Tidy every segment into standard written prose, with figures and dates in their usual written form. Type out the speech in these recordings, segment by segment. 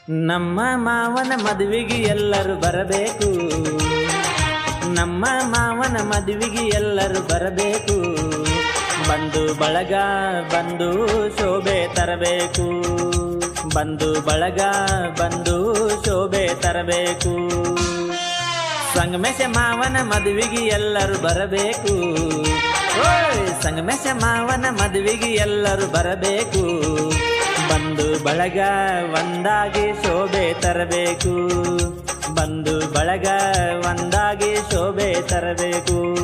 ನಮ್ಮ ಮಾವನ ಮದುವೆಗೆ ಎಲ್ಲರೂ ಬರಬೇಕು. ನಮ್ಮ ಮಾವನ ಮದುವೆಗೆ ಎಲ್ಲರೂ ಬರಬೇಕು. ಬಂಧು ಬಳಗ ಬಂದು ಶೋಭೆ ತರಬೇಕು. ಬಂಧು ಬಳಗ ಬಂದು ಶೋಭೆ ತರಬೇಕು. ಸಂಗಮೇಶ ಮಾವನ ಮದುವೆಗೆ ಎಲ್ಲರೂ ಬರಬೇಕು. ಓಯ್ ಸಂಗಮೇಶ ಮಾವನ ಮದುವೆಗೆ ಎಲ್ಲರೂ ಬರಬೇಕು. ಬಂಧು ಬಳಗ ಒಂದಾಗಿ ಶೋಭೆ ತರಬೇಕು. ಬಂಧು ಬಳಗ ಒಂದಾಗಿ ಶೋಭೆ ತರಬೇಕು.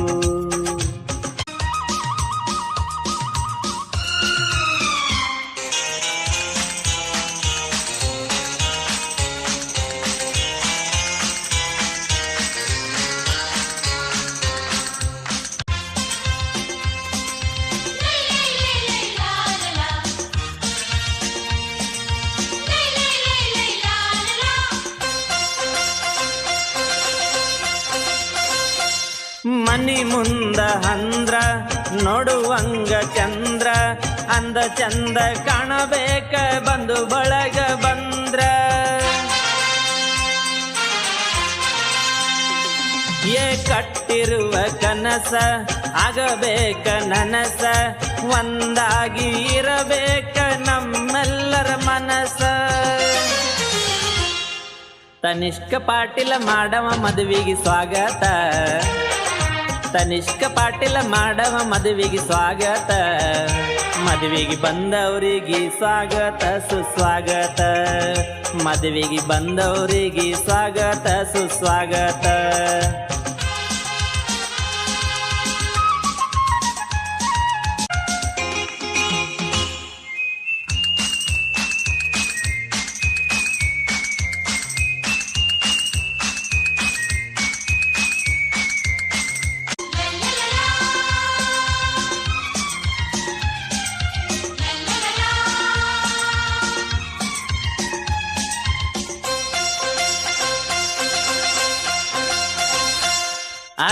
ಮನಿ ಮುಂದ ಅಂದ್ರ ನೋಡುವಂಗ ಚಂದ್ರ, ಅಂದ ಚಂದ ಕಾಣಬೇಕ ಬಂಧು ಬಳಗ ಬಂದ್ರ. ಕಟ್ಟಿರುವ ಕನಸ ಆಗಬೇಕ ನನಸ, ಒಂದಾಗಿ ಇರಬೇಕ ನಮ್ಮೆಲ್ಲರ ಮನಸ. ತನಿಷ್ಕ ಪಾಟೀಲ ಮಾಡವ ಮದುವೆಗೆ ಸ್ವಾಗತ. ತನಿಷ್ಕ ಪಾಟೀಲ ಮಾಡವ ಮದುವೆಗೆ ಸ್ವಾಗತ. ಮದುವೆಗೆ ಬಂದವರಿಗೆ ಸ್ವಾಗತ ಸುಸ್ವಾಗತ. ಮದುವೆಗೆ ಬಂದವರಿಗೆ ಸ್ವಾಗತ ಸುಸ್ವಾಗತ.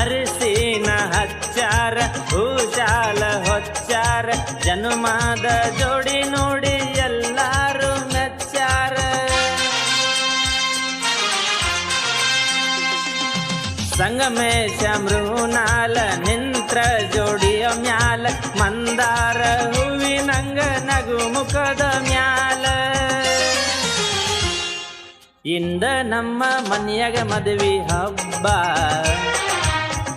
ಅರಿಸಿನ ಹಚ್ಚಾರ ಹೂಶಾಲ ಹೊಚ್ಚಾರ, ಜನುಮಾದ ಜೋಡಿ ನೋಡಿ ಎಲ್ಲಾರು ಮೆಚ್ಚಾರ. ಸಂಗಮೇಶ ಮೃಣಾಲ ನಿಂತ್ರ ಜೋಡಿಯ ಮ್ಯಾಲ, ಮಂದಾರ ಹೂವಿನಂಗ ನಗು ಮುಖದ ಮ್ಯಾಲ. ಇಂದ ನಮ್ಮ ಮನೆಯಾಗ ಮದುವೆ ಹಬ್ಬ.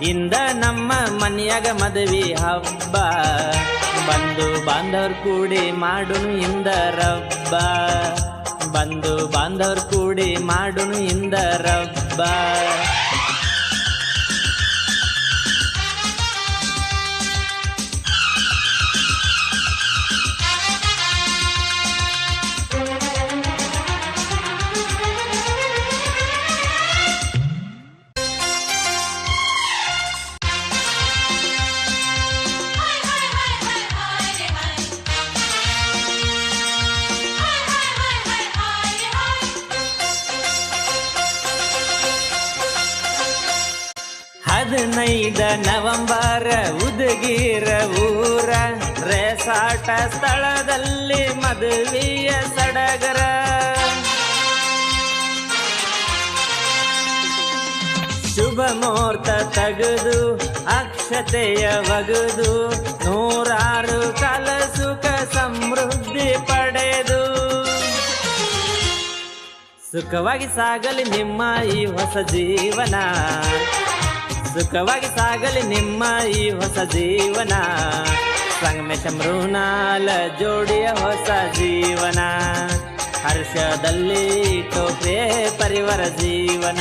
ಇಂದ ನಮ್ಮ ಮನೆಯಾಗ ಮದುವೆ ಹಬ್ಬ. ಬಂಧು ಬಾಂಧವ್ರು ಕೂಡಿ ಮಾಡುನು ಇಂದ ರಬ್ಬ. ಬಂಧು ಬಾಂಧವ್ರು ಕೂಡಿ ಮಾಡುನು ಇಂದ ರಬ್ಬ. ಹದಿನೈದ ನವೆಂಬರ್ ಉದಗೀರ ಊರ, ರೆಸಾರ್ಟ ಸ್ಥಳದಲ್ಲಿ ಮದುವೆಯ ಸಡಗರ. ಶುಭ ಮುಹೂರ್ತ ತೆಗೆದು ಅಕ್ಷತೆಯ ಒಗೆದು, ನೂರಾರು ಕಾಲ ಸುಖ ಸಮೃದ್ಧಿ ಪಡೆದು. ಸುಖವಾಗಿ ಸಾಗಲಿ ನಿಮ್ಮ ಈ ಹೊಸ ಜೀವನ. ಸುಖವಾಗಿ ಸಾಗಲಿ ನಿಮ್ಮ ಈ ಹೊಸ ಜೀವನ. ಸಂಗಮೇಶ ಮೃಣಾಲ ಜೋಡಿಯ ಹೊಸ ಜೀವನ. ಹರ್ಷದಲ್ಲಿ ಟೋಪೆ ಪರಿವಾರ ಜೀವನ.